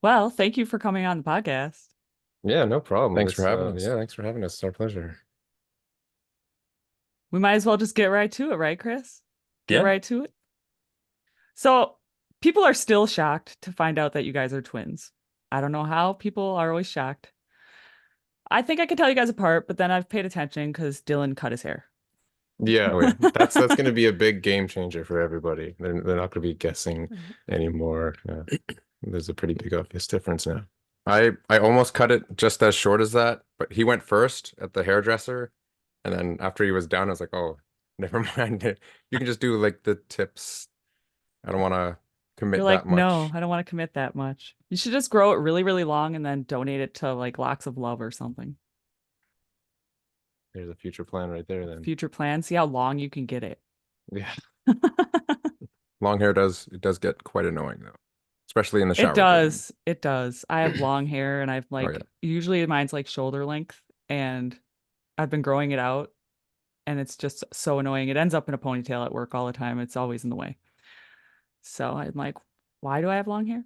Well, thank you for coming on the podcast. Yeah, no problem. Thanks for having us. Yeah, thanks for having us. It's our pleasure. We might as well just get right to it, right, Chris? Get Yeah. right to it. So, people are still shocked to find out that you guys are twins. I don't know how people are always shocked. I think I could tell you guys apart, but then I've paid attention because Dylan cut his hair. Yeah, oh yeah. That's going to be a big game changer for everybody. They're not going to be guessing anymore. There's a pretty big obvious difference now. I almost cut it just as short as that, but he went first at the hairdresser, and then after he was done, I was like, oh, never mind. You can just do like the tips. I don't want to You're commit that like, no, much. I don't want to commit that much. You should just grow it really, really long and then donate it to like Locks of Love or something. There's a future plan right there then. Future plan. See how long you can get it. Yeah. Long hair does get quite annoying though, especially in the It shower during. does. It does. I have long hair and I've Oh yeah. like usually mine's like shoulder length and I've been growing it out and it's just so annoying. It ends up in a ponytail at work all the time. It's always in the way. So I'm like, why do I have long hair?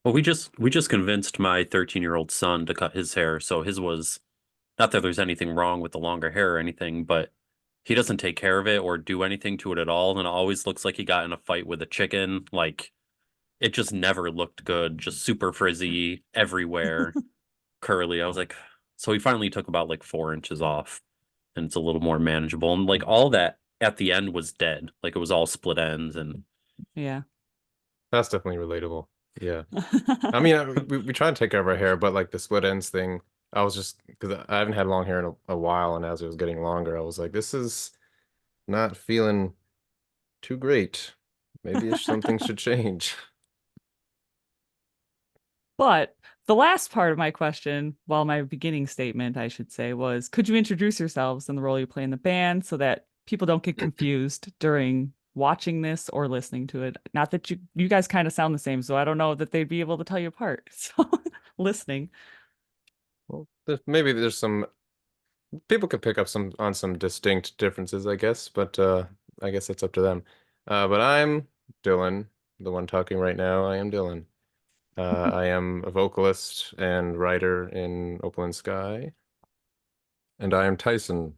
Well, we just convinced my 13-year-old son to cut his hair, so his was not that there's anything wrong with the longer hair or anything, but he doesn't take care of it or do anything to it at all, and it always looks like he got in a fight with a chicken. Like it just never looked good, just super frizzy everywhere, curly. I was like, so he finally took about like 4 inches off, and it's a little more manageable. And like all that at the end was dead. Like it was all split ends and Yeah. That's definitely relatable. Yeah. I mean, we try to take care of our hair, but like the split ends thing, I was just because I haven't had long hair in a while, and as it was getting longer, I was like, this is not feeling too great. Maybe something should change. But the last part of my question, well, my beginning statement, I should say, was could you introduce yourselves and the role you play in the band so that people don't get confused during watching this or listening to it? Not that you guys kind of sound the same, so I don't know that they'd be able to tell you apart. So listening. Well, maybe there's some people could pick up some distinct differences, I guess, but I guess that's up to them. But I'm Dylan, the one talking right now. I am Dylan. I am a vocalist and writer in Opal and Sky, and I am Tyson.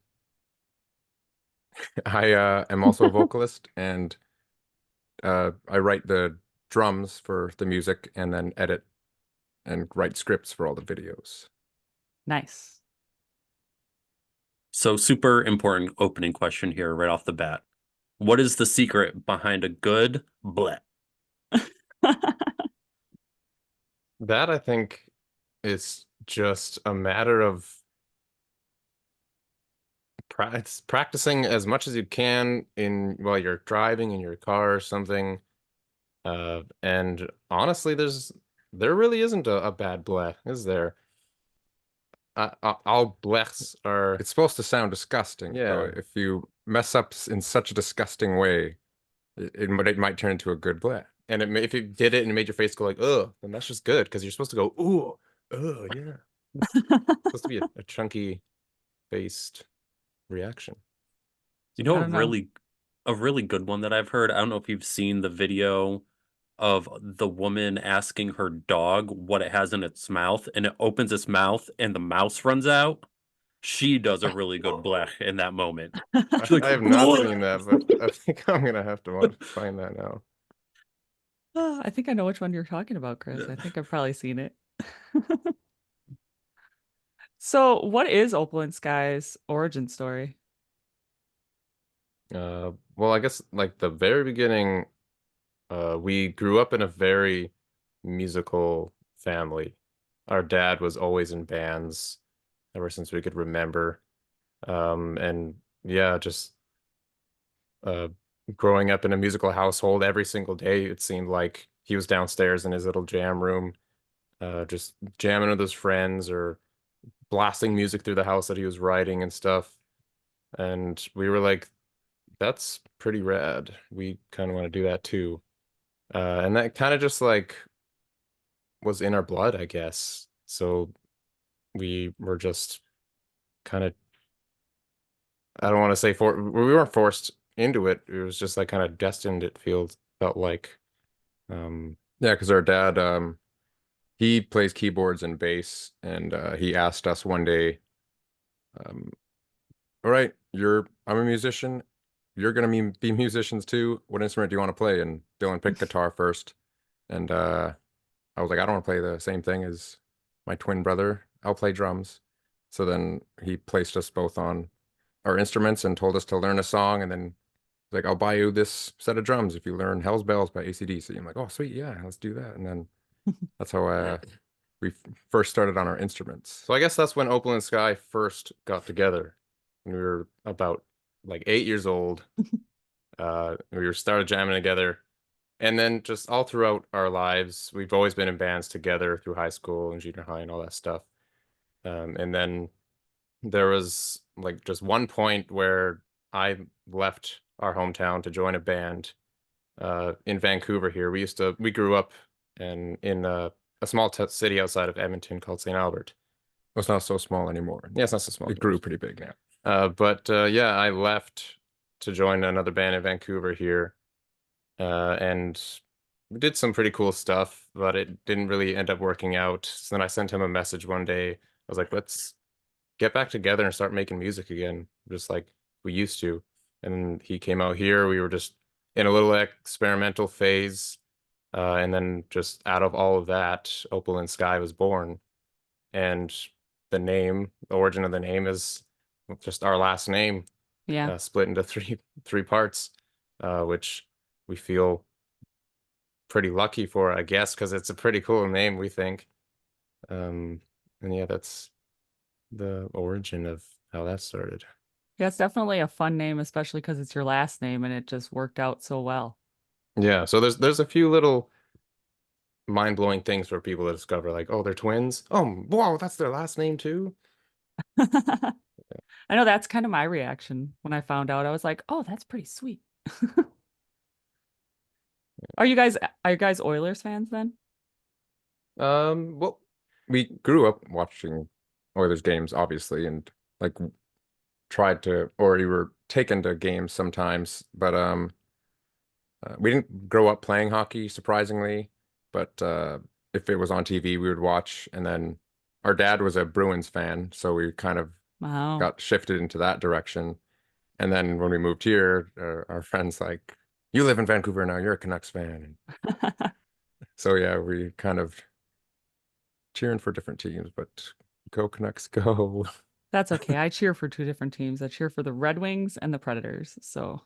I am also a vocalist, and I write the drums for the music, and then edit and write scripts for all the videos. Nice. so super important opening question here right off the bat. What is the secret behind a good bleh? That I think is just a matter of practicing as much as you can in while you're driving in your car or something. And honestly, there really isn't a bad bleh, is there? All blechs are. It's supposed to sound disgusting. So Yeah. if you mess up in such a disgusting way, it might turn into a good bleh. And if you did it and it made your face go like, ugh, then that's just good because you're supposed to go, ooh, oh yeah. It's supposed to be a chunky faced reaction. You I know, don't know. a really good one that I've heard. I don't know if you've seen the video of the woman asking her dog what it has in its mouth, and it opens its mouth and the mouse runs out. She does a really good blech in that moment. She's like, I have not "Blech." seen that, but I think I'm gonna have to find that now. I think I know which one you're talking about, Chris. I think I've probably seen it. So, what is Opal and Sky's origin story? Well, I guess like the very beginning, we grew up in a very musical family. Our dad was always in bands ever since we could remember. And yeah, just uh, growing up in a musical household every single day, it seemed like he was downstairs in his little jam room, just jamming with his friends or blasting music through the house that he was writing and stuff. And we were like, that's pretty rad. We kind of want to do that too. And that kind of just like was in our blood, I guess. So we were just kind of, I don't want to say we weren't forced into it. It was just like kind of destined, felt like. Yeah, because our dad, he plays keyboards and bass, and he asked us one day, um, "All right, I'm a musician. You're gonna be musicians too. What instrument do you want to play?" And Dylan picked guitar first, and I was like, "I don't want to play the same thing as my twin brother. I'll play drums." So then he placed us both on our instruments and told us to learn a song, and then like, "I'll buy you this set of drums if you learn Hell's Bells by AC/DC." I'm like, "Oh, sweet, yeah, let's do that." And then that's how we first started on our instruments. So I guess that's when Opal and Sky first got together. When we were about like 8 years old. We were started jamming together. And then just all throughout our lives, we've always been in bands together through high school and junior high and all that stuff. And then there was like just one point where I left our hometown to join a band in Vancouver here. We grew up in a small city outside of Edmonton called St. Albert. Well, it's not so small anymore. Yeah, it's not so small. It grew pretty big now. But yeah, I left to join another band in Vancouver here, and we did some pretty cool stuff, but it didn't really end up working out. So then I sent him a message one day. I was like, let's get back together and start making music again, just like we used to. And he came out here. We were just in a little experimental phase. And then just out of all of that, Opal and Sky was born. And the origin of the name is just our last name, Yeah. split into three parts, which we feel pretty lucky for, I guess, because it's a pretty cool name, we think. And yeah, that's the origin of how that started. Yeah, it's definitely a fun name, especially because it's your last name and it just worked out so well. Yeah, so there's a few little mind-blowing things for people to discover, like, oh, they're twins. Oh, wow, that's their last name too. I know that's kind of my reaction when I found out. I was like, "Oh, that's pretty sweet." Are you guys Oilers fans then? Well, we grew up watching Oilers games, obviously, and like tried to, or we were taken to games sometimes, but we didn't grow up playing hockey, surprisingly. But if it was on TV, we would watch. And then our dad was a Bruins fan, so we kind of Wow. got shifted into that direction. And then when we moved here, our friends like, "You live in Vancouver now, you're a Canucks fan." And so yeah, we kind of cheering for different teams, but go Canucks, go. That's okay. I cheer for two different teams. I cheer for the Red Wings and the Predators. So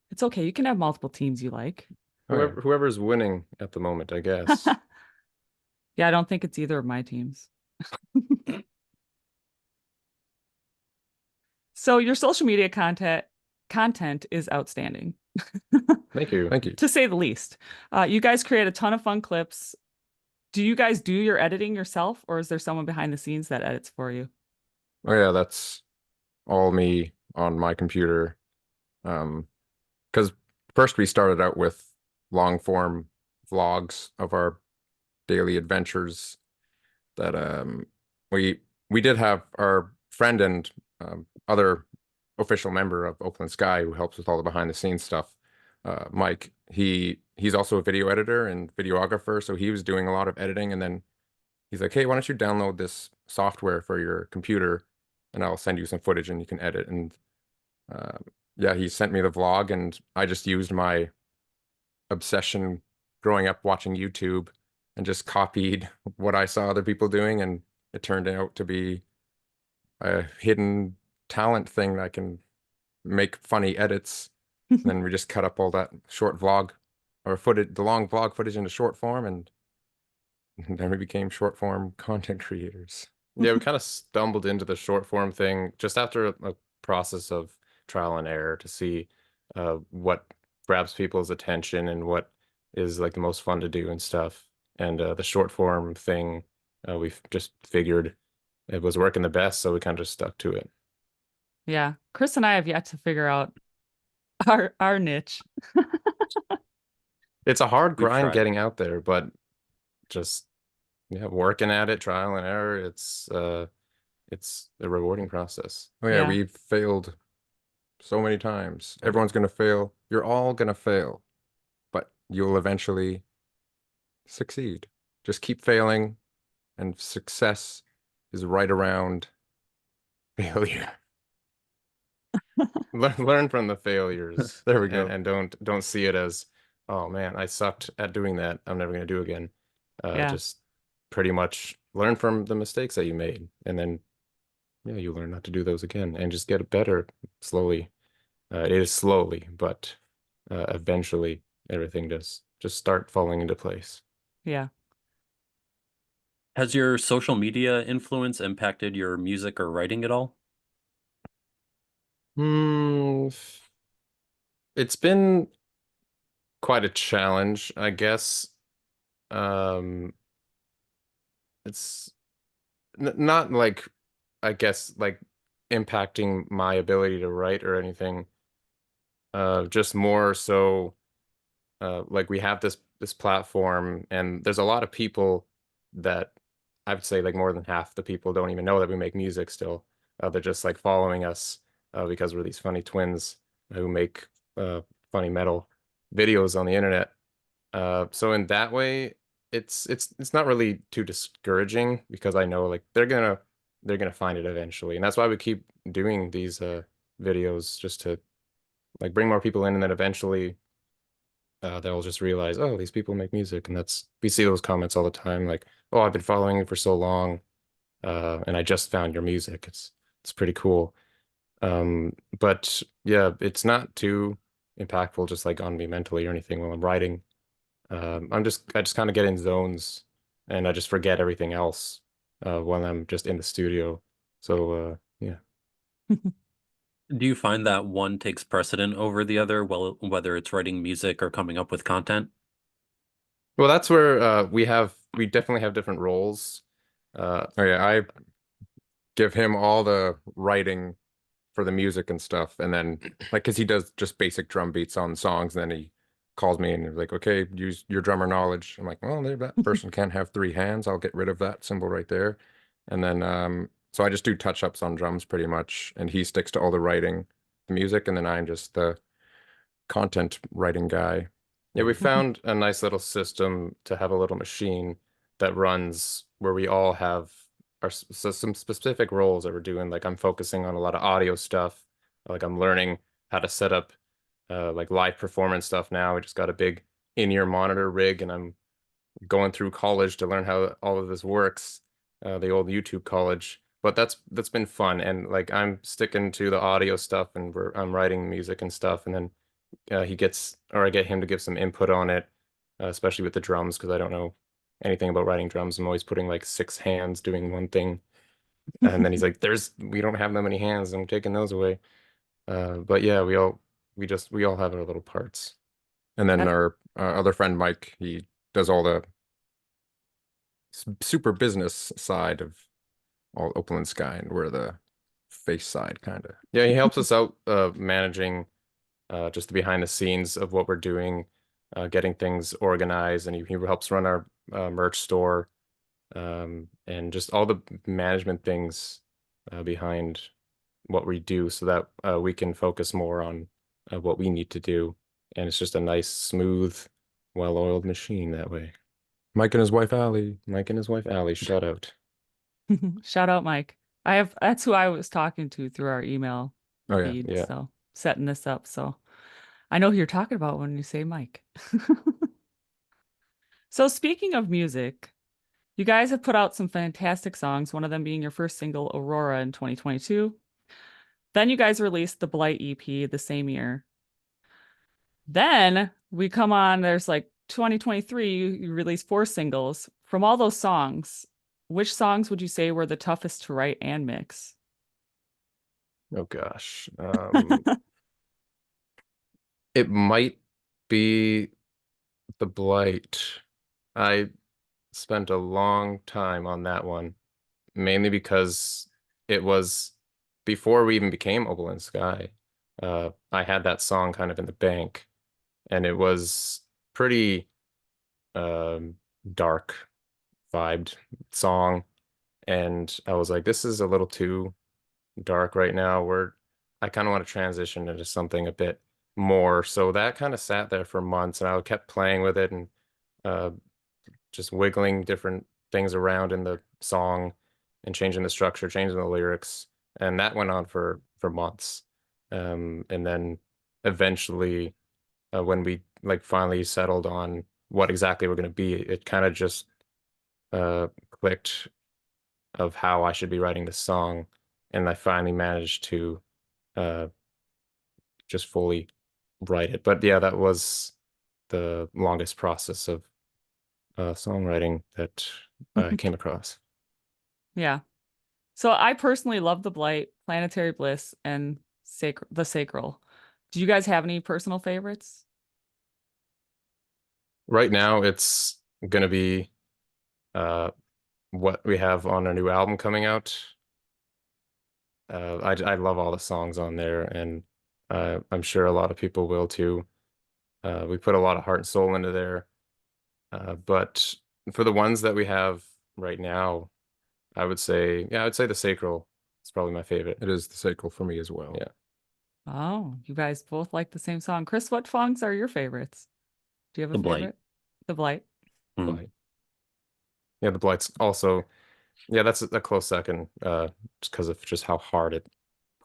it's okay. You can have multiple teams you like. Oh, yeah. Whoever's winning at the moment, I guess. Yeah, I don't think it's either of my teams. So your social media content is outstanding, Thank you. Thank you. to say the least. You guys create a ton of fun clips. Do you guys do your editing yourself, or is there someone behind the scenes that edits for you? Oh yeah, that's all me on my computer. Because first we started out with long form vlogs of our daily adventures that we did have our friend and other official member of Oakland Sky who helps with all the behind the scenes stuff. Mike, he's also a video editor and videographer, so he was doing a lot of editing, and then he's like, "Hey, why don't you download this software for your computer, and I'll send you some footage and you can edit." And uh, yeah, he sent me the vlog, and I just used my obsession growing up watching YouTube and just copied what I saw other people doing, and it turned out to be a hidden talent thing that I can make funny edits. And then we just cut up all that short vlog or footage, the long vlog footage into short form, and then we became short form content creators. Yeah, we kind of stumbled into the short form thing just after a process of trial and error to see what grabs people's attention and what is like the most fun to do and stuff. And the short form thing, we just figured it was working the best, so we kind of just stuck to it. Yeah, Chris and I have yet to figure out our niche. It's a hard We've grind tried. getting out there, but just yeah, working at it, trial and error, it's a rewarding process. Oh yeah, Yeah. we've failed so many times. Everyone's gonna fail. You're all gonna fail, but you'll eventually succeed. Just keep failing, and success is right around failure. Learn from the failures. There we and, go. and don't see it as, oh man, I sucked at doing that. I'm never gonna do again. Yeah. Just pretty much learn from the mistakes that you made, and then yeah, you learn not to do those again, and just get better slowly. It is slowly, but eventually everything does just start falling into place. Yeah. Has your social media influence impacted your music or writing at all? Hmm, it's been quite a challenge, I guess. Um, it's n not like, I guess, like impacting my ability to write or anything. Just more so, like we have this platform, and there's a lot of people that I would say like more than half the people don't even know that we make music still. They're just like following us because we're these funny twins who make uh, funny metal videos on the internet. So in that way, it's not really too discouraging because I know like they're gonna find it eventually, and that's why we keep doing these videos just to like bring more people in, and then eventually they'll just realize, oh, these people make music, and that's we see those comments all the time, like, oh, I've been following you for so long, and I just found your music. It's pretty cool. But yeah, it's not too impactful, just like on me mentally or anything while I'm writing. I just kind of get in zones, and I just forget everything else when I'm just in the studio. So yeah. Do you find that one takes precedent over the other, well, whether it's writing music or coming up with content? Well, that's where we definitely have different roles. Oh yeah, I give him all the writing for the music and stuff, and then like because he does just basic drum beats on songs, and then he calls me and he's like, okay, use your drummer knowledge. I'm like, well, that person can't have three hands. I'll get rid of that symbol right there. And then so I just do touch-ups on drums pretty much, and he sticks to all the writing, the music, and then I'm just the content writing guy. Yeah, we found a nice little system to have a little machine that runs where we all have some specific roles that we're doing. Like I'm focusing on a lot of audio stuff. Like I'm learning how to set up like live performance stuff now. We just got a big in-ear monitor rig, and I'm going through college to learn how all of this works, the old YouTube college. But that's been fun, and like I'm sticking to the audio stuff, and I'm writing music and stuff, and then he gets, or I get him to give some input on it, especially with the drums, because I don't know anything about writing drums. I'm always putting like six hands doing one thing, and then he's like, we don't have that many hands. I'm taking those away." But yeah, we all have our little parts. And then That our other friend Mike, he does all the super business side of all Opal and Sky, and we're the face side kind of. Yeah, he helps us out managing just the behind the scenes of what we're doing, getting things organized, and he helps run our merch store, and just all the management things behind what we do so that we can focus more on what we need to do. And it's just a nice, smooth, well-oiled machine that way. Mike and his wife Allie. Mike and his wife Allie, shout out. Shout out Mike. That's who I was talking to through our email Oh yeah, feed. yeah. So setting this up. So I know who you're talking about when you say Mike. So speaking of music, you guys have put out some fantastic songs, one of them being your first single, Aurora, in 2022. Then you guys released the Blight EP the same year. Then we come on, there's like 2023, you released four singles. From all those songs, which songs would you say were the toughest to write and mix? Oh gosh. It might be The Blight. I spent a long time on that one, mainly because it was before we even became Opal and Sky. I had that song kind of in the bank, and it was pretty um, dark vibed song. And I was like, this is a little too dark right now. I kind of want to transition into something a bit more. So that kind of sat there for months, and I kept playing with it and uh, just wiggling different things around in the song and changing the structure, changing the lyrics, and that went on for months. And then eventually, when we like finally settled on what exactly we're going to be, it kind of just clicked of how I should be writing the song, and I finally managed to uh, just fully write it. But yeah, that was the longest process of songwriting that I came across. Yeah. So I personally love the Blight, Planetary Bliss, and the Sacral. Do you guys have any personal favorites? Right now, it's gonna be uh, what we have on our new album coming out. I love all the songs on there, and I'm sure a lot of people will too. We put a lot of heart and soul into there. But for the ones that we have right now, I would say the Sacral is probably my favorite. It is the sacral for me as well. Yeah. Oh, you guys both like the same song. Chris, what songs are your favorites? Do you have a The Blight. favorite? The Blight. Mhm. Blight. Yeah, the Blight's also, yeah, that's a close second, just because of just how hard it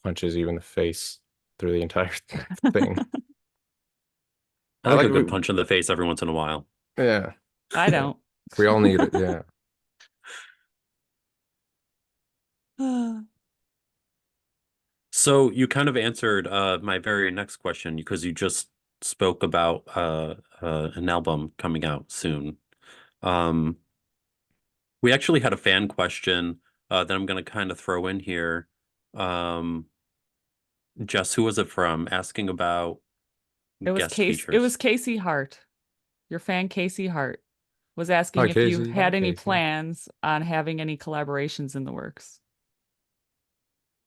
punches you in the face through the entire thing. I I like like a good we, punch in the face every once in a while. yeah, I don't. We all need it. Yeah. So you kind of answered my very next question because you just spoke about an album coming out soon. Um, we actually had a fan question that I'm going to kind of throw in here. Um, Jess, who was it from? Asking about guest It was features. Casey Hart. Your fan Casey Hart was asking Hi, if you Casey. had Hi, any Casey. plans on having any collaborations in the works.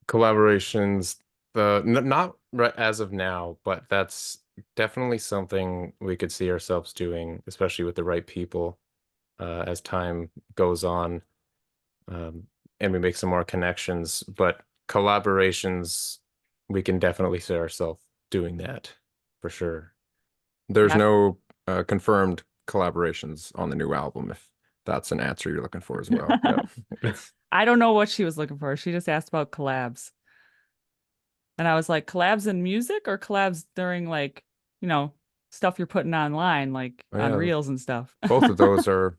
Collaborations, not right as of now, but that's definitely something we could see ourselves doing, especially with the right people, as time goes on, um, and we make some more connections. But collaborations, we can definitely see ourselves doing that for sure. There's Yeah. no confirmed collaborations on the new album, if that's an answer you're looking for as well. Yeah. I don't know what she was looking for. She just asked about collabs. And I was like, collabs in music or collabs during like, you know, stuff you're putting online, like Oh, on yeah, Reels and stuff. both of those are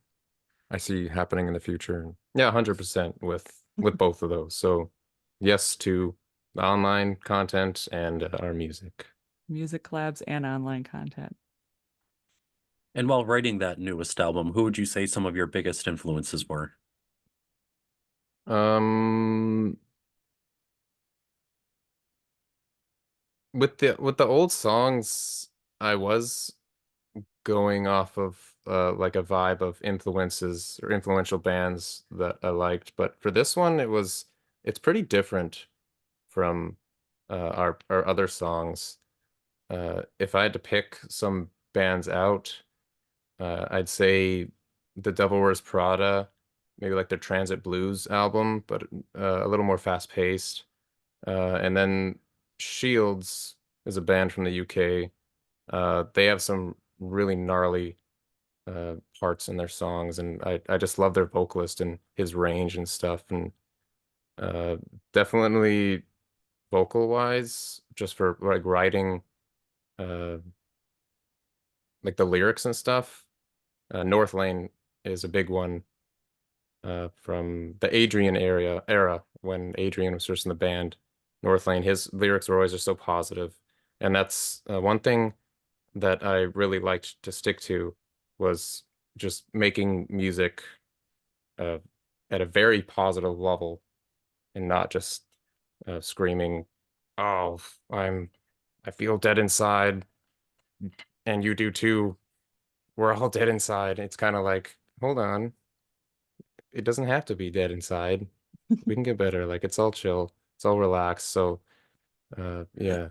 I see happening in the future. Yeah, 100% with both of those. So yes to the online content and our music. Music collabs and online content. And while writing that newest album, who would you say some of your biggest influences were? Um, with the old songs, I was going off of like a vibe of influences or influential bands that I liked, but for this one, it's pretty different from our other songs. If I had to pick some bands out, I'd say The Devil Wears Prada, maybe like their Transit Blues album, but a little more fast paced. And then Shields is a band from the UK. They have some really gnarly parts in their songs, and I just love their vocalist and his range and stuff. And uh, definitely vocal wise, just for like writing uh, like the lyrics and stuff. North Lane is a big one from the Adrian era when Adrian was first in the band. North Lane, his lyrics were always just so positive, and that's one thing that I really liked to stick to was just making music uh, at a very positive level and not just screaming, "Oh, I feel dead inside, and you do too. We're all dead inside." It's kind of like, hold on, it doesn't have to be dead inside. We can get better. Like it's all chill, it's all relaxed. So, yeah,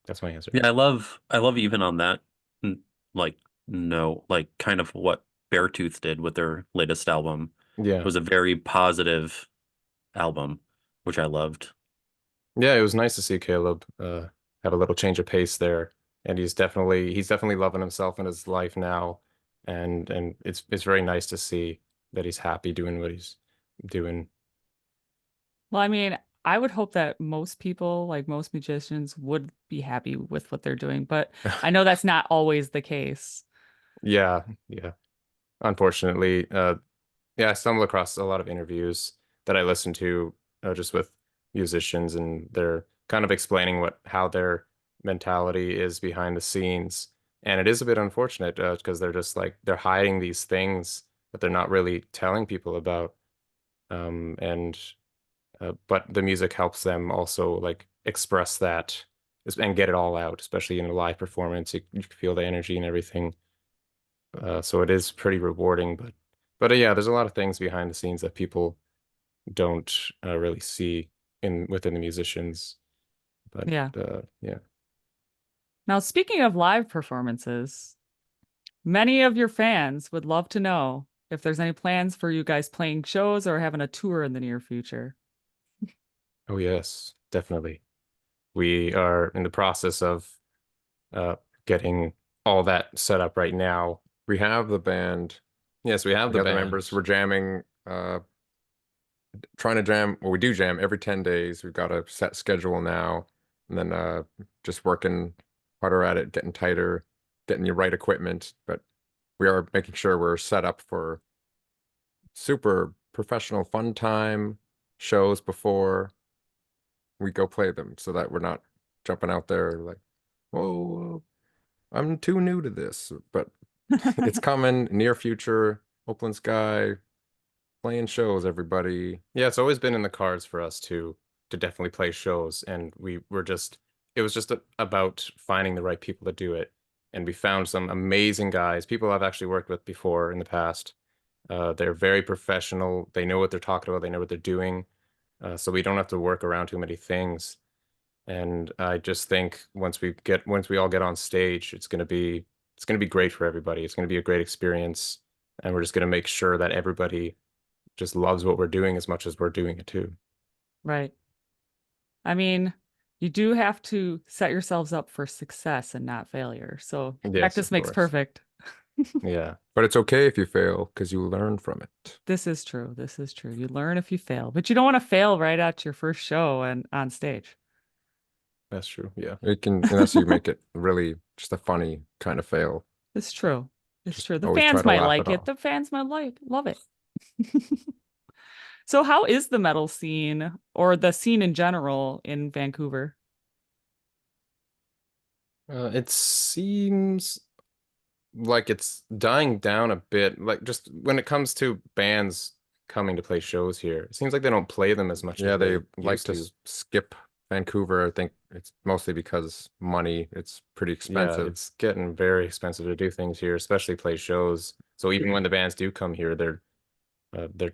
that's my answer. Yeah, I love even on that, n- like no, like kind of what Beartooth did with their latest album. It Yeah, was a very positive album, which I loved. yeah, it was nice to see Caleb have a little change of pace there, and he's definitely loving himself in his life now, and it's very nice to see that he's happy doing what he's doing. Well, I mean, I would hope that most people, like most musicians, would be happy with what they're doing, but I know that's not always the case. Yeah, yeah. Unfortunately, yeah, I stumble across a lot of interviews that I listen to just with musicians, and they're kind of explaining how their mentality is behind the scenes. And it is a bit unfortunate because they're just like they're hiding these things that they're not really telling people about. And but the music helps them also like express that and get it all out, especially in a live performance. You can feel the energy and everything. So it is pretty rewarding, but yeah, there's a lot of things behind the scenes that people don't really see in within the musicians. But Yeah. yeah. Now, speaking of live performances, many of your fans would love to know if there's any plans for you guys playing shows or having a tour in the near future. Oh yes, definitely. We are in the process of uh, getting all that set up right now. We have the band, Yes, we have we the have the band. members. We're jamming, trying to jam. Well, we do jam every 10 days. We've got a set schedule now, and then just working harder at it, getting tighter, getting the right equipment. But we are making sure we're set up for super professional fun time shows before we go play them, so that we're not jumping out there like, whoa, I'm too new to this. But it's coming near future. Oakland Sky playing shows, everybody. Yeah, it's always been in the cards for us to definitely play shows, and we were just it was just about finding the right people to do it. And we found some amazing guys, people I've actually worked with before in the past. They're very professional. They know what they're talking about. They know what they're doing. So we don't have to work around too many things. And I just think once we all get on stage, it's gonna be great for everybody. It's gonna be a great experience, and we're just gonna make sure that everybody just loves what we're doing as much as we're doing it too. Right. I mean, you do have to set yourselves up for success and not failure. So Yes, practice of makes course. perfect. Yeah. But it's okay if you fail because you learn from it. This is true. This is true. You learn if you fail, but you don't want to fail right at your first show and on stage. That's true. Yeah. It can, unless you make it really just a funny kind of fail. It's true. It's Just true. The always try fans to might laugh like it it. off. The fans might love it. So how is the metal scene or the scene in general in Vancouver? It seems like it's dying down a bit. Like just when it comes to bands coming to play shows here, it seems like they don't play them as much Yeah, as they they like used to to. skip Vancouver. I think it's mostly because money. It's pretty Yeah, expensive. it's getting very expensive to do things here, especially play shows. So even when the bands do come here, they're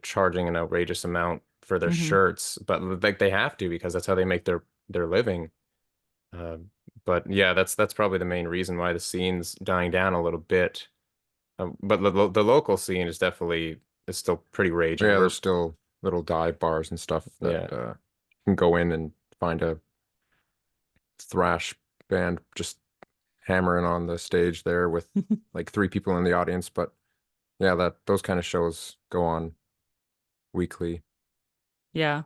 charging an outrageous amount for their Hmm. shirts, but like they have to because that's how they make their living. Uh, but yeah, that's probably the main reason why the scene's dying down a little bit. But the local scene is still pretty raging. Yeah, We're there's still little dive bars and stuff that yeah. you can go in and find a thrash band just hammering on the stage there with like three people in the audience. But yeah, that those kind of shows go on weekly. Yeah.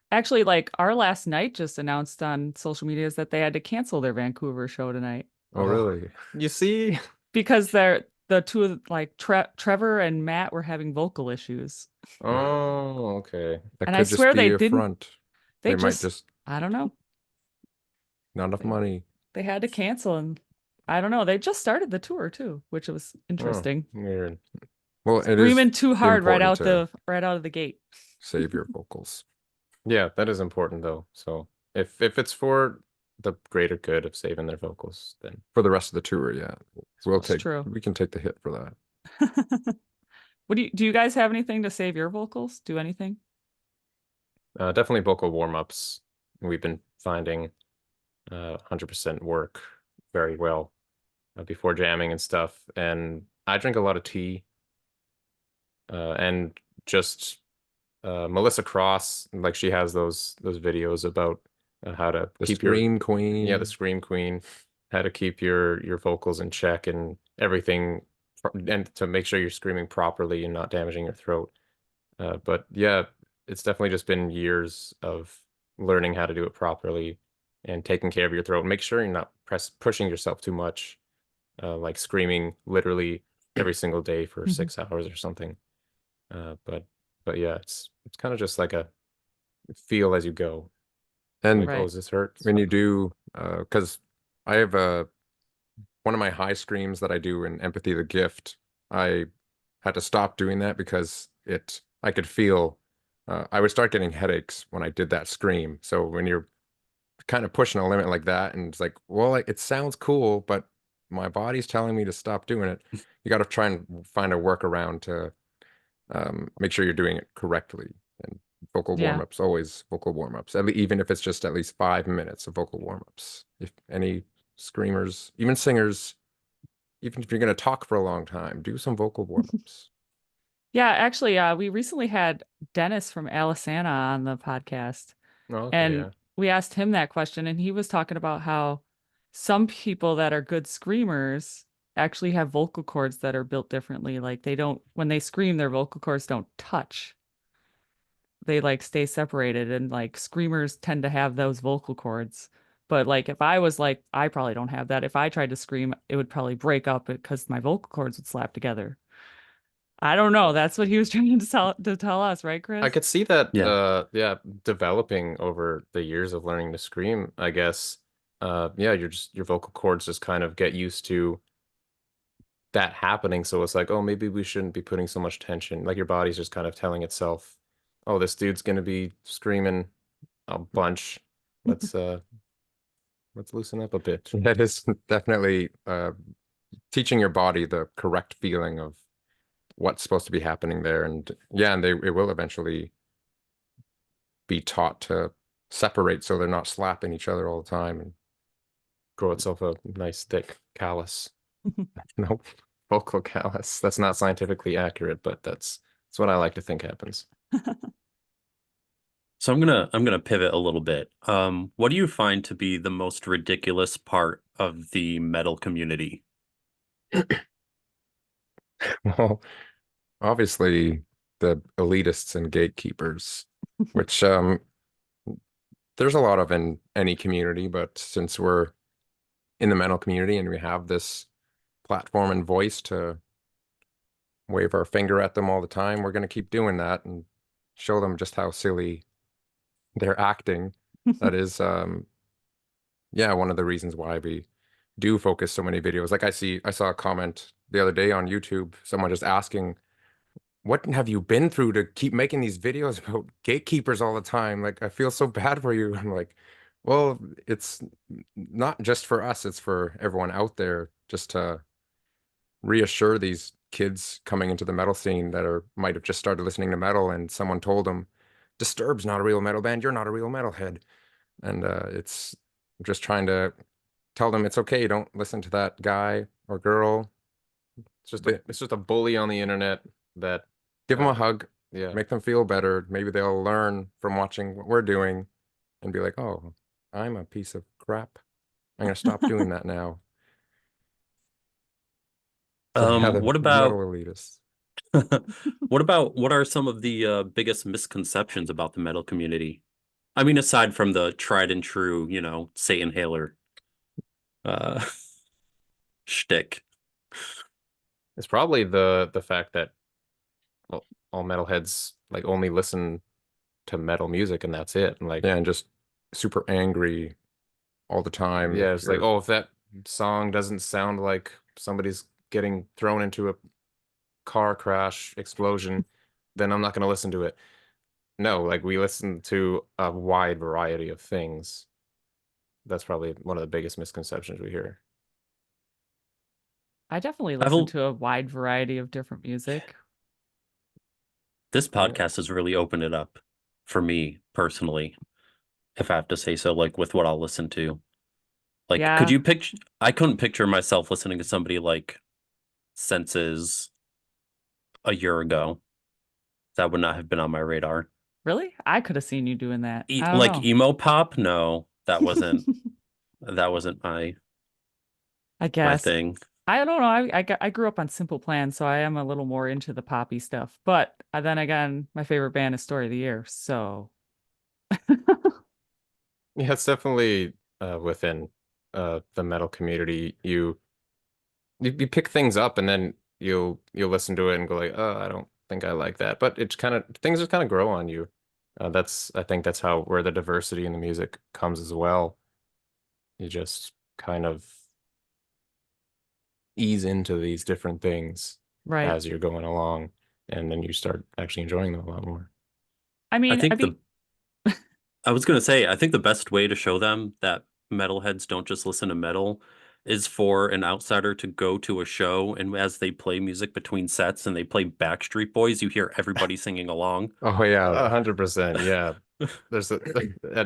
Actually, like our last night just announced on social medias that they had to cancel their Vancouver show tonight Oh, really? You see? because the two of like Trevor and Matt were having vocal issues. Oh, okay. That And I could just swear they be a didn't front. they They might just just I don't know. not enough They money. they had to cancel and I don't know. They just started the tour too, which was Oh, interesting. weird. Well, it is Screaming too hard important to right out of the gate. save your vocals Yeah, that is important though. So if it's for the greater good of saving their vocals, then for the rest of the tour. Yeah, It's true. we can take the hit for that. What do you guys have anything to save your vocals? Do anything? definitely vocal warm-ups. We've been finding 100% work very well before jamming and stuff. And I drink a lot of tea and just Melissa Cross, like she has those videos about how to The keep your Scream Queen. yeah, the Scream Queen, how to keep your vocals in check and everything and to make sure you're screaming properly and not damaging your throat. But yeah, it's definitely just been years of learning how to do it properly and taking care of your throat. Make sure you're not pushing yourself too much, like screaming literally every single day for 6 hours or something. But yeah, it's kind of just like a feel as you go. And Like, oh, Right. does this hurt? when you do, because I have one of my high screams that I do in Empathy the Gift, I had to stop doing that because I could feel, I would start getting headaches when I did that scream. So when you're kind of pushing a limit like that, and it's like, well, it sounds cool, but my body's telling me to stop doing it. You got to try and find a workaround to make sure you're doing it correctly. And vocal Yeah. warm-ups, always vocal warm-ups. Even if it's just at least 5 minutes of vocal warm-ups. If any screamers, even singers, even if you're going to talk for a long time, do some vocal warm-ups. Yeah, actually, we recently had Dennis from Alisana on the podcast, Oh, okay, and yeah. we asked him that question, and he was talking about how some people that are good screamers actually have vocal cords that are built differently. Like they don't, when they scream, their vocal cords don't touch. They like stay separated, and like screamers tend to have those vocal cords. But like if I was like, I probably don't have that. If I tried to scream, it would probably break up because my vocal cords would slap together. I don't know. That's what he was trying to tell us, right, I Chris? could see that, Yeah. yeah, developing over the years of learning to scream, I guess. Yeah, your vocal cords just kind of get used to that happening. So it's like, oh, maybe we shouldn't be putting so much tension. Like your body's just kind of telling itself, oh, this dude's gonna be screaming a bunch. Let's uh, let's loosen up a bit. That is definitely teaching your body the correct feeling of what's supposed to be happening there. And yeah, and it will eventually be taught to separate so they're not slapping each other all the time. And Grow itself a nice thick callus. No, vocal callus. That's not scientifically accurate, but that's what I like to think happens. So I'm gonna pivot a little bit. What do you find to be the most ridiculous part of the metal community? well, obviously the elitists and gatekeepers, which there's a lot of in any community, but since we're in the metal community and we have this platform and voice to wave our finger at them all the time, we're going to keep doing that and show them just how silly they're acting. That is, yeah, one of the reasons why we do focus so many videos. Like I saw a comment the other day on YouTube, someone just asking, what have you been through to keep making these videos about gatekeepers all the time? Like, I feel so bad for you. I'm like, well, it's not just for us, it's for everyone out there, just to reassure these kids coming into the metal scene that might have just started listening to metal and someone told them, Disturbed's not a real metal band, you're not a real metalhead. And it's just trying to tell them it's okay, don't listen to that guy or girl. It's just a bully on the internet that Give them a hug, yeah. make them feel better. Maybe they'll learn from watching what we're doing and be like, oh, I'm a piece of crap. I'm going to stop doing that now. So yeah, What the metal about elitists. what are some of the biggest misconceptions about the metal community? I mean, aside from the tried and true, Satan Hailer uh shtick. It's probably the fact that all metalheads like only listen to metal music and that's it. And like, Yeah, and just super angry all the time. yeah, If it's like, you're, oh, if that song doesn't sound like somebody's getting thrown into a car crash explosion, then I'm not going to listen to it. No, like we listen to a wide variety of things. That's probably one of the biggest misconceptions we hear. I definitely I've listen to a wide variety of different music. This Yeah. podcast has really opened it up for me personally, if I have to say so, like with what I'll listen to. Like, could Yeah, you picture? I couldn't picture myself listening to somebody like Senses a year ago. That would not have been on my radar. really? I could have seen you doing that. I don't Like know. emo pop? No, that wasn't my I my guess. thing. I don't know. I grew up on Simple Plan, so I am a little more into the poppy stuff. But then again, my favorite band is Story of the Year. So Yeah, it's definitely within the metal community. You pick things up and then you'll listen to it and go like, oh, I don't think I like that. But it's kind of things just kind of grow on you. I think that's how where the diversity in the music comes as well. You just kind of ease into these different things right. as you're going along, and then you start actually enjoying them a lot more. I I mean, think I was gonna say, I think the best way to show them that metalheads don't just listen to metal is for an outsider to go to a show, and as they play music between sets and they play Backstreet Boys, you hear everybody singing along. Oh yeah, 100%, yeah. There's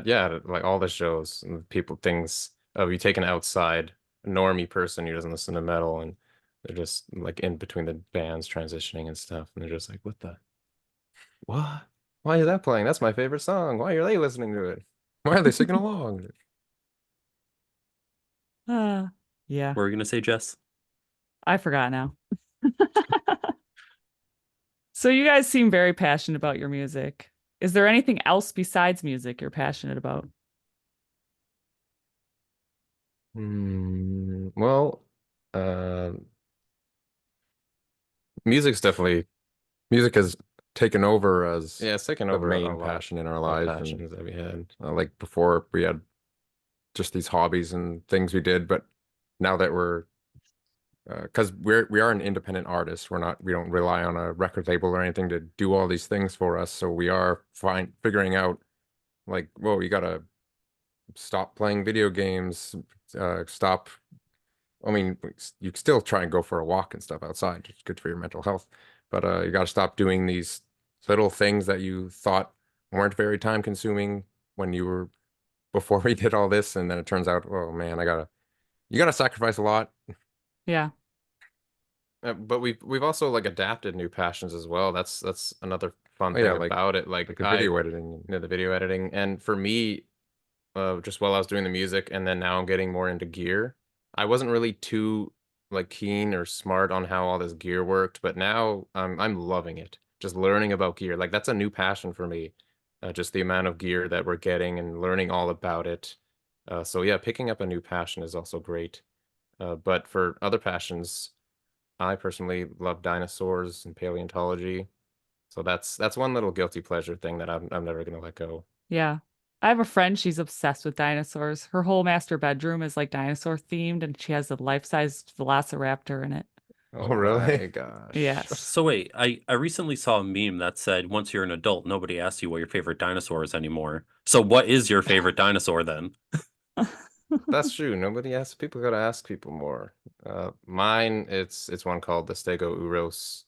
yeah, like all the shows and people things of you take an outside normie person who doesn't listen to metal and they're just like in between the bands transitioning and stuff and they're just like, what? Why is that playing? That's my favorite song. Why are they listening to it? why are they singing along? uh, yeah, What were you gonna say, Jess? I forgot now. So you guys seem very passionate about your music. Is there anything else besides music you're passionate about? Well, uh, music's definitely Music has taken over as yeah, it's taken the over a main lot passion in our of lives, and passions that we had. like before we had just these hobbies and things we did, but now that we're because we are an independent artist, we don't rely on a record label or anything to do all these things for us, so we are figuring out like, whoa, you gotta stop playing video games, stop. I mean, you can still try and go for a walk and stuff outside. It's good for your mental health, but you got to stop doing these little things that you thought weren't very time consuming when you were before we did all this, and then it turns out, oh man, you gotta sacrifice a lot. Yeah, But we've also like adapted new passions as well. That's another fun Oh yeah, thing about it. like Like the I, video editing. the video editing, and for me, just while I was doing the music, and then now I'm getting more into gear. I wasn't really too like keen or smart on how all this gear worked, but now I'm loving it. Just learning about gear, like that's a new passion for me. Just the amount of gear that we're getting and learning all about it. So yeah, picking up a new passion is also great. But for other passions, I personally love dinosaurs and paleontology. So that's one little guilty pleasure thing that I'm never gonna let go. yeah. I have a friend, she's obsessed with dinosaurs. Her whole master bedroom is like dinosaur themed, and she has a life-size velociraptor in it. Oh Oh really? my gosh. Yes. So wait, I recently saw a meme that said once you're an adult, nobody asks you what your favorite dinosaur is anymore. So what is your favorite dinosaur then? That's true. Nobody asks. People gotta ask people more. Mine, it's one called the Stegosaurus.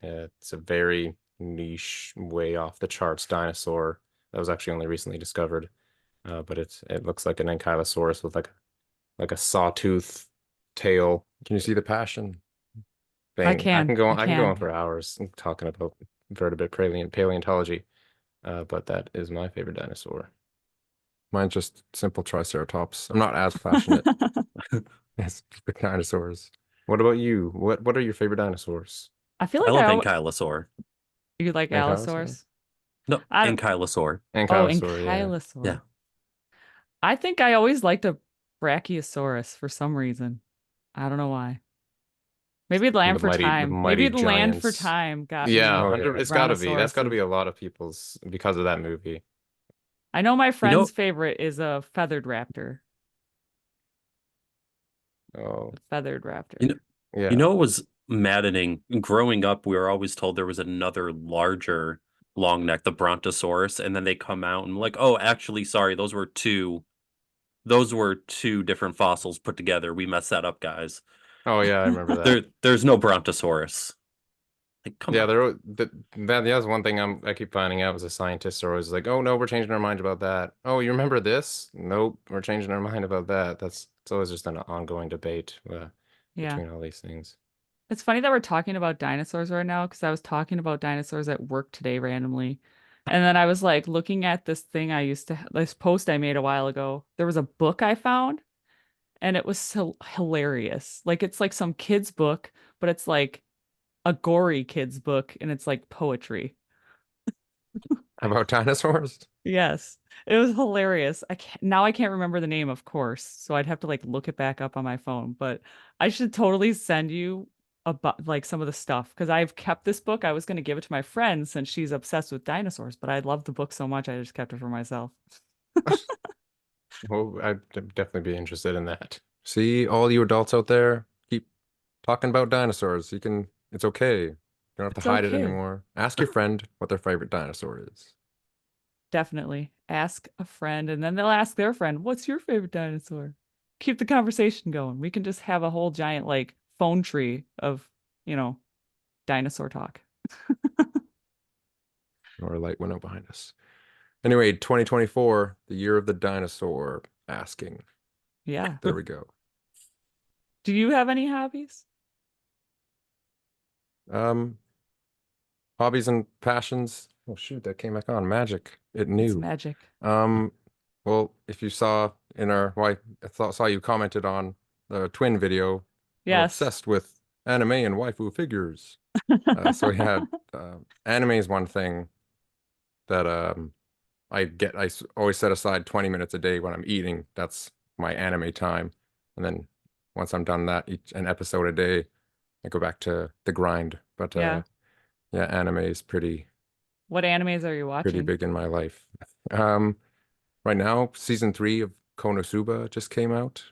It's a very niche, way off the charts dinosaur that was actually only recently discovered. But it looks like an ankylosaurus with like a sawtooth tail Can you see the passion? I thing. can. I I can go can. on for hours talking about vertebrate paleontology. But that is my favorite dinosaur. Mine's just simple triceratops. I'm not as passionate as the dinosaurs. What about you? What are your favorite dinosaurs? I feel I like love Ankylosaur. you like Ankylosaur? Allosaurus. No, I don't. Ankylosaur. Oh, Ankylosaur, yeah. Yeah. Ankylosaur. I think I always liked a Brachiosaurus for some reason. I don't know why. Maybe Land for The Time. Maybe mighty the Land for giants. Time got Yeah, me Oh hundred. yeah. It's gotta be. That's gotta be brontosauruses. a lot of people's because of that movie. I know my You friend's know, favorite is a feathered raptor. Oh, The feathered you know, raptor. you yeah. know, it was maddening. Growing up, we were always told there was another larger long neck, the Brontosaurus, and then they come out and like, oh, actually, sorry, those were two different fossils put together. We messed that up, guys. Oh, yeah, I remember that. There's no Brontosaurus. Like, come Yeah, on. that's one thing I keep finding out as a scientist are always like, oh no, we're changing our mind about that. Oh, you remember this? Nope, we're changing our mind about that. It's always just an ongoing debate Yeah. between all these things. It's funny that we're talking about dinosaurs right now because I was talking about dinosaurs at work today randomly. And then I was like looking at this thing this post I made a while ago. There was a book I found, and it was so hilarious. Like it's like some kid's book, but it's like a gory kid's book and it's like poetry. About dinosaurs? Yes. It was hilarious. I can't remember the name, of course, so I'd have to like look it back up on my phone, but I should totally send you about like some of the stuff because I've kept this book. I was going to give it to my friend since she's obsessed with dinosaurs, but I love the book so much I just kept it for myself. Well, I'd definitely be interested in that. See, all you adults out there, keep talking about dinosaurs. It's okay. You don't have to It's hide it okay. anymore. Ask your friend what their favorite dinosaur is. Definitely. Ask a friend and then they'll ask their friend, "What's your favorite dinosaur?" Keep the conversation going. We can just have a whole giant like phone tree of, you know, dinosaur talk. Or a light went out behind us. Anyway, 2024, the year of the dinosaur. Asking. Yeah. There we go. Do you have any hobbies? Um, Hobbies and passions. Oh shoot, that came back on. Magic. It It's knew. magic. Um, well, if you saw in our, well, saw you commented on the twin video. I'm Yes. obsessed with anime and waifu figures. So yeah, anime is one thing that always set aside 20 minutes a day when I'm eating. That's my anime time. And then once I'm done that, an episode a day, I go back to the grind. But Yeah. yeah, anime is What animes are you pretty watching? big in my life. Um, right now, season 3 of Konosuba just came out.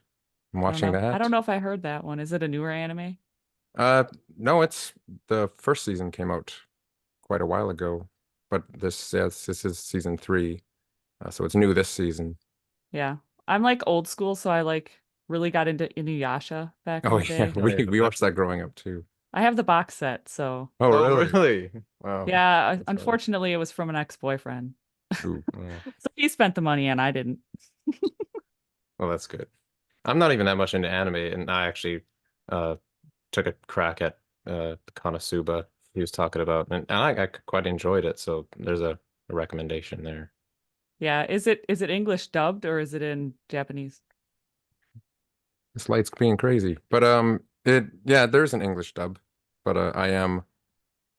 I'm I don't watching know. I don't that. know if I heard that one. Is it a newer anime? Uh, no, it's the first season came out quite a while ago, but this is season 3, so it's new this season. Yeah. I'm like old school, so I like really got into Inuyasha back in Oh the yeah, day. Oh, yeah, we watched that definitely. growing up too. I have the box set, so Oh Oh, really? really? Wow. yeah, That's funny. unfortunately it was from an ex-boyfriend. Ooh. Oh, So he spent the money and I didn't. well, that's good. I'm not even that much into anime, and I actually uh took a crack at Konosuba he was talking about, and I quite enjoyed it. So there's a recommendation there. Yeah, is it English dubbed or is it in Japanese? This light's being crazy. But yeah, there's an English dub, but I am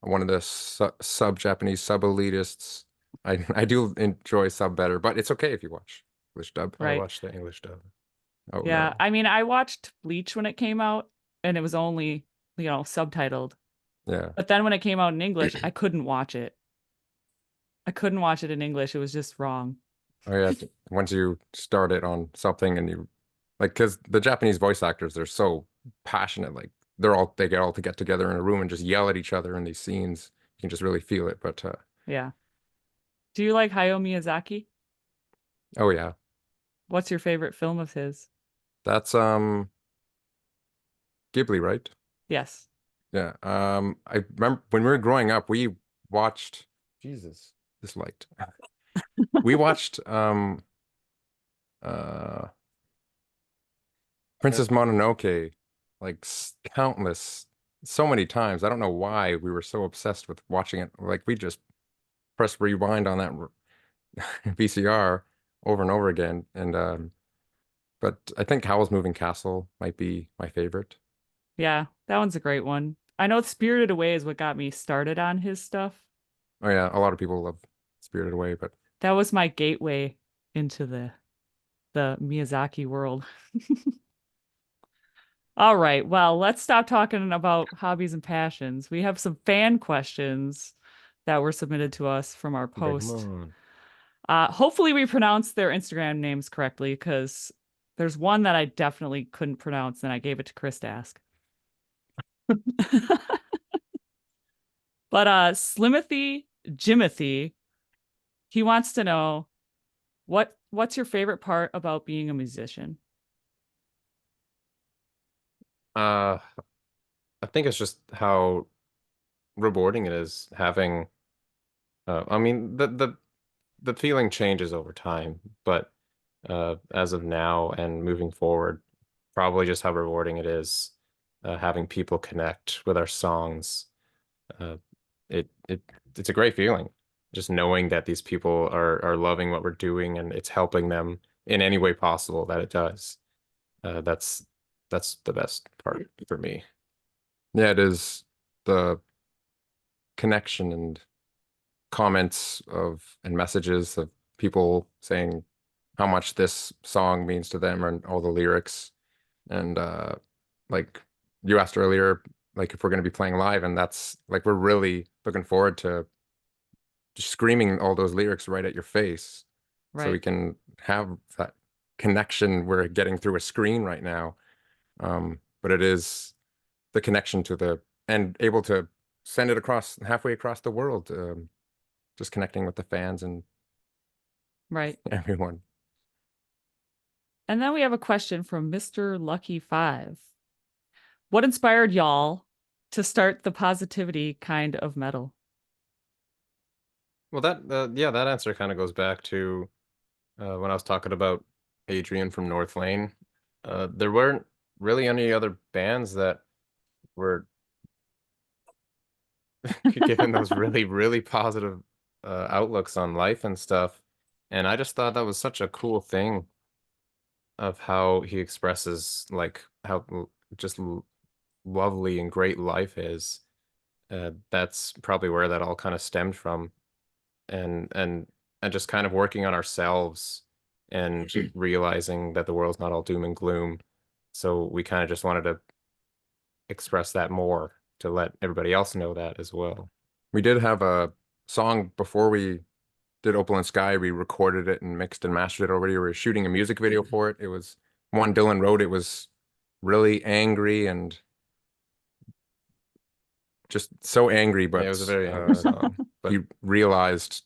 one of the sub Japanese sub elitists. I do enjoy sub better, but it's okay if you watch English dub. I Right. watched the English dub. Oh Yeah, no. I mean, I watched Bleach when it came out and it was only, subtitled. Yeah. But then when it came out in English, I couldn't watch it. I couldn't watch it in English. It was just wrong. Oh yeah. Once you start it on something and you like, because the Japanese voice actors, they're so passionate. Like they get all to get together in a room and just yell at each other in these scenes. You can just really feel it. But Yeah. Do you like Hayao Miyazaki? oh yeah, What's your favorite film of his? that's Ghibli, right? Yes. Yeah. I remember when we were growing up, we watched Jesus, this light. We watched uh Princess Mononoke like countless, so many times. I don't know why we were so obsessed with watching it. Like we just press rewind on that VCR over and over again. And but I think Howl's Moving Castle might be my favorite. Yeah, that one's a great one. I know Spirited Away is what got me started on his stuff. Oh yeah, a lot of people love Spirited Away, but That was my gateway into the Miyazaki world. All right, well, let's stop talking about hobbies and passions. We have some fan questions that were submitted to us from our Bring 'em post. on. Hopefully we pronounced their Instagram names correctly because there's one that I definitely couldn't pronounce and I gave it to Chris to ask. But Slimothy Jimothy, he wants to know what's your favorite part about being a musician? Uh, I think it's just how rewarding it is having. I mean, the feeling changes over time, but as of now and moving forward, probably just how rewarding it is having people connect with our songs. Uh, it's a great feeling, just knowing that these people are loving what we're doing and it's helping them in any way possible that it does. That's the best part for me. Yeah, it is the connection and comments of and messages of people saying how much this song means to them and all the lyrics. And like you asked earlier, like if we're going to be playing live, and that's like we're really looking forward to just screaming all those lyrics right at your face, so we Right. can have that connection we're getting through a screen right now. But it is the connection to the and able to send it across halfway across the world, just connecting with the fans and Right. everyone. And then we have a question from Mr. Lucky 5. What inspired y'all to start the positivity kind of metal? Well, that answer kind of goes back to when I was talking about Adrian from North Lane. There weren't really any other bands that were given those really, really positive outlooks on life and stuff. And I just thought that was such a cool thing of how he expresses like how just lovely and great life is. That's probably where that all kind of stemmed from, and and just kind of working on ourselves and realizing that the world's not all doom and gloom. So we kind of just wanted to express that more to let everybody else know that as well. We did have a song before we did Opal and Sky. We recorded it and mixed and mastered it already. We were shooting a music video for it. It was one Dylan wrote. It was really angry and just so angry, Yeah, it was a but very angry song. But he realized,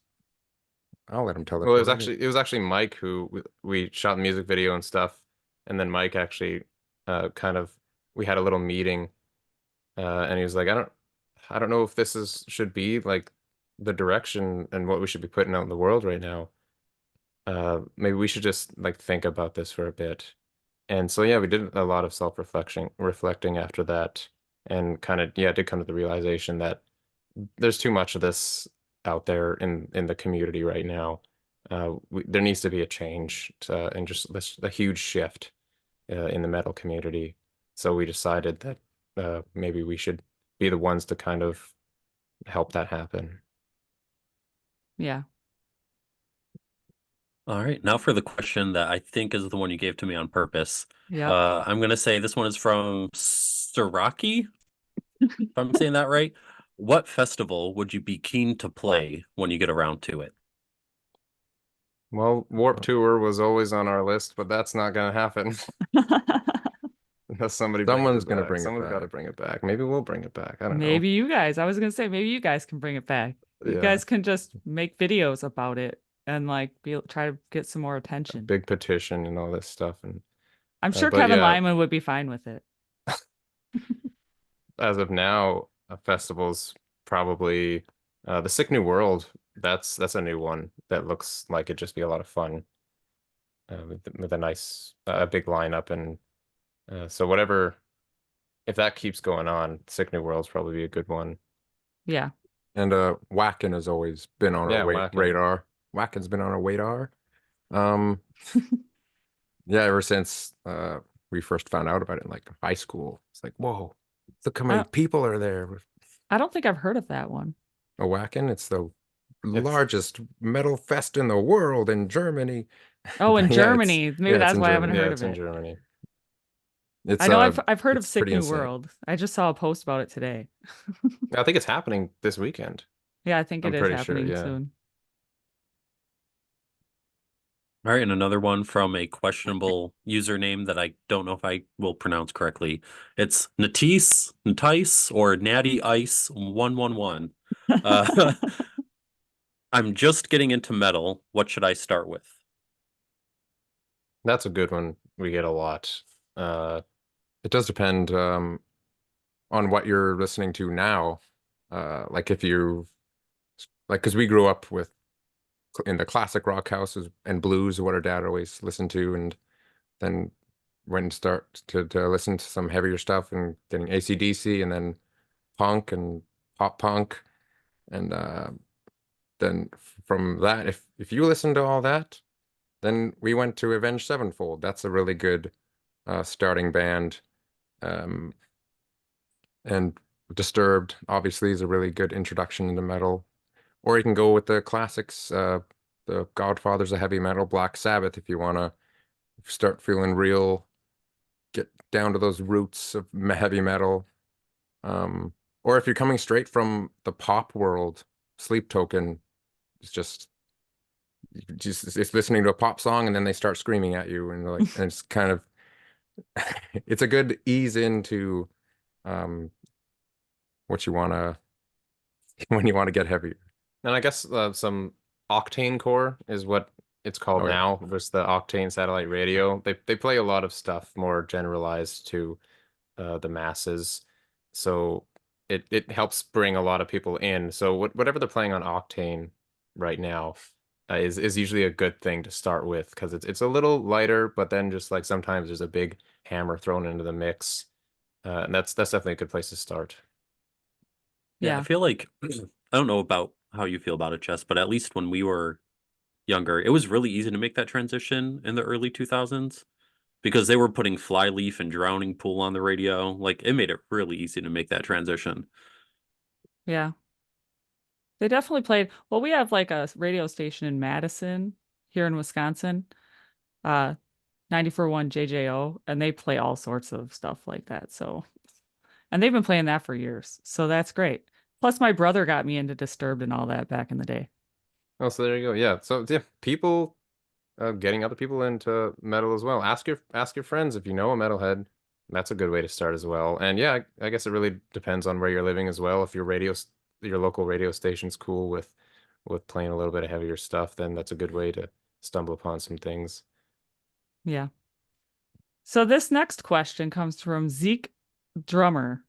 I'll let him tell the well, story. it was actually Mike who we shot the music video and stuff, and then Mike actually kind of we had a little meeting, and he was like, I don't know if this is should be like the direction and what we should be putting out in the world right now. Maybe we should just like think about this for a bit. And so yeah, we did a lot of reflecting after that, and kind of yeah, did come to the realization that there's too much of this out there in the community right now. There needs to be a change and just this a huge shift in the metal community. So we decided that maybe we should be the ones to kind of help that happen. Yeah. All right, now for the question that I think is the one you gave to me on purpose. Yep. I'm gonna say this one is from Siraki, if I'm saying that right. What festival would you be keen to play when you get around to it? Well, Warp Tour was always on our list, but that's not gonna happen unless somebody brings Someone's it gonna back. bring it Someone's got to back. bring it back. Maybe we'll bring it back. I don't know. Maybe you guys, I was gonna say, maybe you guys can bring it back. You Yeah, guys can just make videos about it and like try to get some more a attention. big petition and all this stuff. And I'm sure but Kevin yeah, Lyman would be fine with it. as of now, festivals probably the Sick New World. That's a new one that looks like it'd just be a lot of fun with a nice a big lineup and so whatever if that keeps going on, Sick New World's probably be a good one. Yeah. And Wacken has always been on our Yeah, whacking. radar. Wacken's been on our radar. Um, yeah, ever since we first found out about it in like high school. It's like, whoa, look how many I, people are there. I don't think I've heard of that one. A Wacken, it's the It's largest metal fest in the world in Germany. Oh, in But yeah, Germany. Maybe it's that's in why I haven't Germany. yeah, heard it's of in it. Germany. It's I know I've heard of it's Sick pretty New insane. World. I just saw a post about it today. I think it's happening this weekend. Yeah, I think it I'm is pretty sure, happening yeah. soon. All right, and another one from a questionable username that I don't know if I will pronounce correctly. It's Natice, or Natty Ice 111. Uh, I'm just getting into metal. What should I start with? That's a good one. We get a lot. Uh It does depend on what you're listening to now. Like if you like, because we grew up with in the classic rock houses and blues, what our dad always listened to, and then when start to listen to some heavier stuff and getting AC/DC and then punk and pop punk and then from that, if you listen to all that, then we went to Avenged Sevenfold. That's a really good starting band. And Disturbed obviously is a really good introduction into metal. Or you can go with the classics, the Godfathers of heavy metal, Black Sabbath, if you want to start feeling real, get down to those roots of heavy metal. Or if you're coming straight from the pop world, Sleep Token is just it's listening to a pop song and then they start screaming at you and like and it's kind of it's a good ease into um what you want to when you want to get heavier. And I guess some Octane Core is what it's called Oh, yeah. now. There's the Octane satellite radio. They play a lot of stuff more generalized to the masses, so it helps bring a lot of people in. So whatever they're playing on Octane right now is usually a good thing to start with because it's a little lighter, but then just like sometimes there's a big hammer thrown into the mix, and that's definitely a good place to start. Yeah, I Yeah. feel like I don't know about how you feel about it, Jess, but at least when we were younger, it was really easy to make that transition in the early 2000s because they were putting Flyleaf and Drowning Pool on the radio. Like it made it really easy to make that transition. Yeah. They definitely played. Well, we have like a radio station in Madison here in Wisconsin, uh 94.1 JJO, and they play all sorts of stuff like that. So, and they've been playing that for years. So that's great. Plus my brother got me into Disturbed and all that back in the day. Oh, so there you go. Yeah. So yeah, people getting other people into metal as well. Ask your friends if you know a metalhead. That's a good way to start as well. And yeah, I guess it really depends on where you're living as well. If your local radio station's cool with playing a little bit of heavier stuff, then that's a good way to stumble upon some things. Yeah. So this next question comes from Zeke Drummer.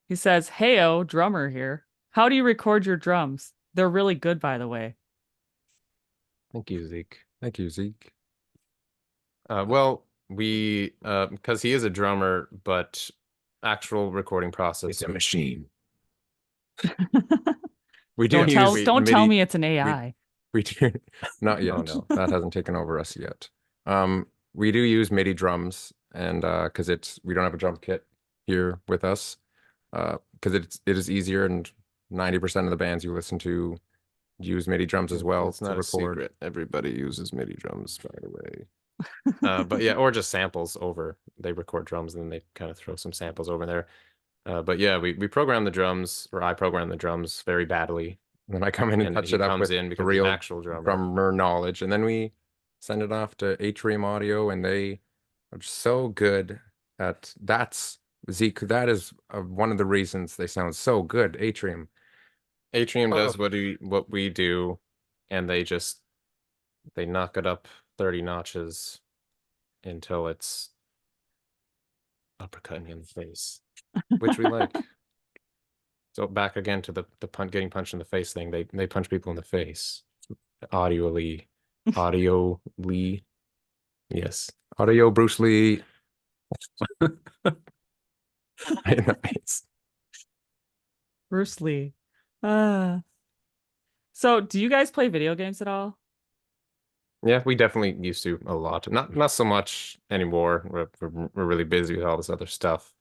He says, "Heyo, drummer here. How do you record your drums? They're really good, by the way." Thank you, Zeke. Thank you, Zeke. Well, we because he is a drummer, but actual recording process. It's a machine. We Don't use tell MIDI. me it's an AI. We do not yet. Oh no. That hasn't taken over us yet. We do use MIDI drums, and because we don't have a drum kit here with us, because it is easier, and 90% of the bands you listen to use MIDI drums as well It's to not a record. secret. Everybody uses MIDI drums, by the way. But yeah, or just samples over. They record drums and then they kind of throw some samples over there. But yeah, we program the drums, or I program the drums very badly. And then I come in and And touch he it up comes with in the because he's an real actual drummer. drummer knowledge, and then we send it off to Atrium Audio, and they are so good at that's Zeke. That is one of the reasons they sound so good. Atrium. Atrium does Oh. what we do, and they knock it up 30 notches until it's uppercutting you in the face, which we like. So back again to the getting punched in the face thing. They punch people in the face. Audioly. Yes. Audio Bruce Lee in the face. Bruce Lee. Uh, so do you guys play video games at all? Yeah, we definitely used to a lot. Not so much anymore. We're really busy with all this other stuff.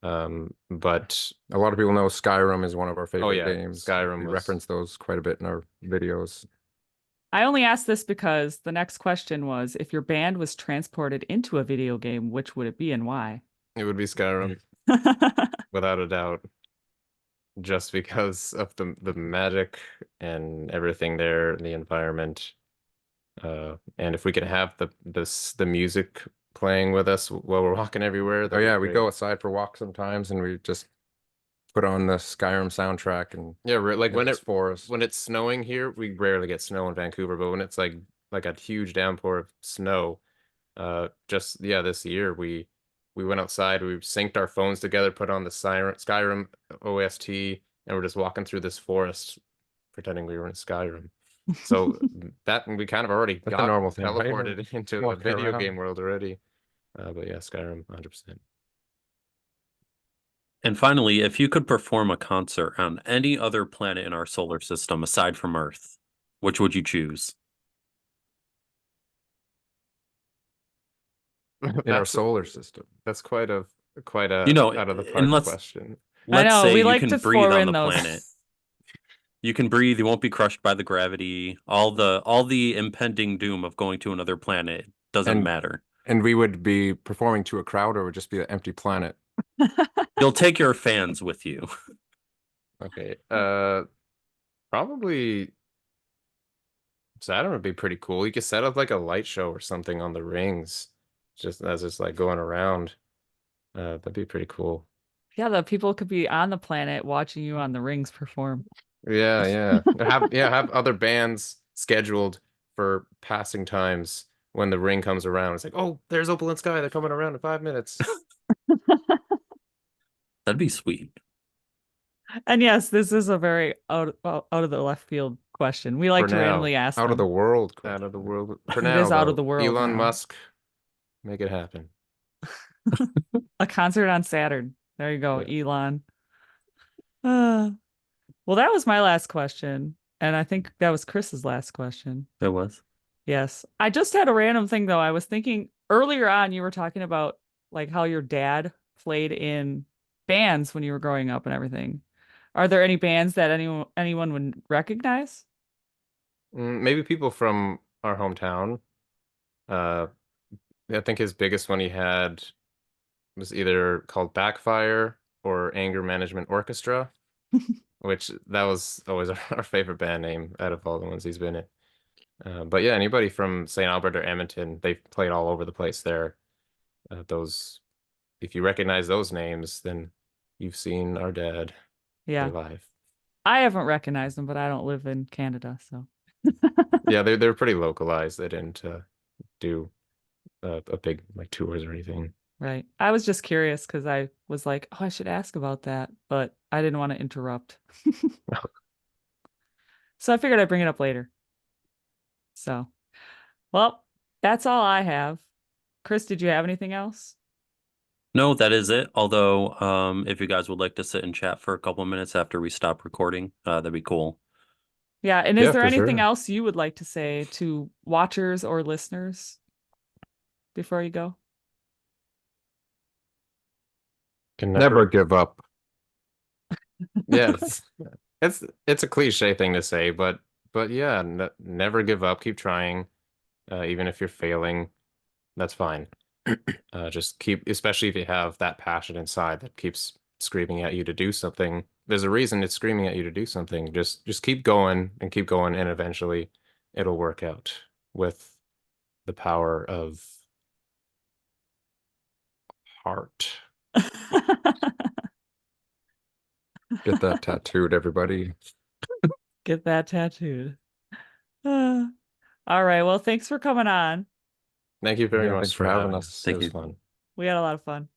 But A lot of people know Skyrim is one of our favorite yeah, games. Skyrim We was- reference those quite a bit in our videos. I only asked this because the next question was, if your band was transported into a video game, which would it be and why? it would be Skyrim without a doubt. Just because of the magic and everything there, the environment. And if we can have the music playing with us while we're walking everywhere, Oh that'd be yeah, we great. go outside for walks sometimes, and we just put on the Skyrim soundtrack, and Yeah, like when it's for us. when it's snowing here, we rarely get snow in Vancouver, but when it's like a huge downpour of snow, just yeah, this year we went outside, we synced our phones together, put on the Skyrim OST, and we're just walking through this forest pretending we were in Skyrim. So that we kind of already That's a got normal thing, right? teleported into the Walking video around. game world already. But yeah, Skyrim 100%. And finally, if you could perform a concert on any other planet in our solar system aside from Earth, which would you choose? in our That's- solar system. That's quite a out of the and park question. I let's know, say we you like can to breathe throw on in the those. planet. You can breathe. You won't be crushed by the gravity. All the impending doom of going to another planet doesn't And matter. and we would be performing to a crowd, or it would just be an empty planet. You'll take your fans with you. Okay. Probably Saturn would be pretty cool. You could set up like a light show or something on the rings, just as it's like going around. That'd be pretty cool. Yeah, the people could be on the planet watching you on the rings perform. Yeah. Have other bands scheduled for passing times when the ring comes around. It's like, oh, there's Opal and Sky. They're coming around in 5 minutes. That'd be sweet. And yes, this is a very out of the left field question. We like For to now, randomly ask Out of the them. world. Out of the world. For It now, is out of though, the world Elon now. Musk, make it happen. A concert on Saturn. There you go, Yeah. Elon. Uh, well, that was my last question. And I think that was Chris's last question. It was. Yes. I just had a random thing though. I was thinking earlier on, you were talking about like how your dad played in bands when you were growing up and everything. Are there any bands that anyone would recognize? Maybe people from our hometown. Uh, I think his biggest one he had was either called Backfire or Anger Management Orchestra, which that was always our favorite band name out of all the ones he's been in. But yeah, anybody from St. Albert or Edmonton, they've played all over the place there. Those, if you recognize those names, then you've seen our dad play Yeah. live. I haven't recognized them, but I don't live in Canada, so. Yeah, they're pretty localized. They didn't do a big like tours or anything. Right. I was just curious because I was like, oh, I should ask about that, but I didn't want to interrupt. So I figured I'd bring it up later. So, well, that's all I have. Chris, did you have anything else? No, that is it. Although, if you guys would like to sit and chat for a couple of minutes after we stop recording, that'd be cool. Yeah. And is Yeah, there for anything sure. else you would like to say to watchers or listeners before you go? Can Never give up. Yeah, it's a cliche thing to say, but yeah, never give up. Keep trying, even if you're failing. That's fine. Just keep, especially if you have that passion inside that keeps screaming at you to do something. There's a reason it's screaming at you to do something. Just keep going and keep going, and eventually it'll work out with the power of heart. Get that tattooed, everybody. Get that tattooed. All right. Well, thanks for coming on. Thank you very Yeah, much thanks for having us. us. Thank It was you. fun. We had a lot of fun.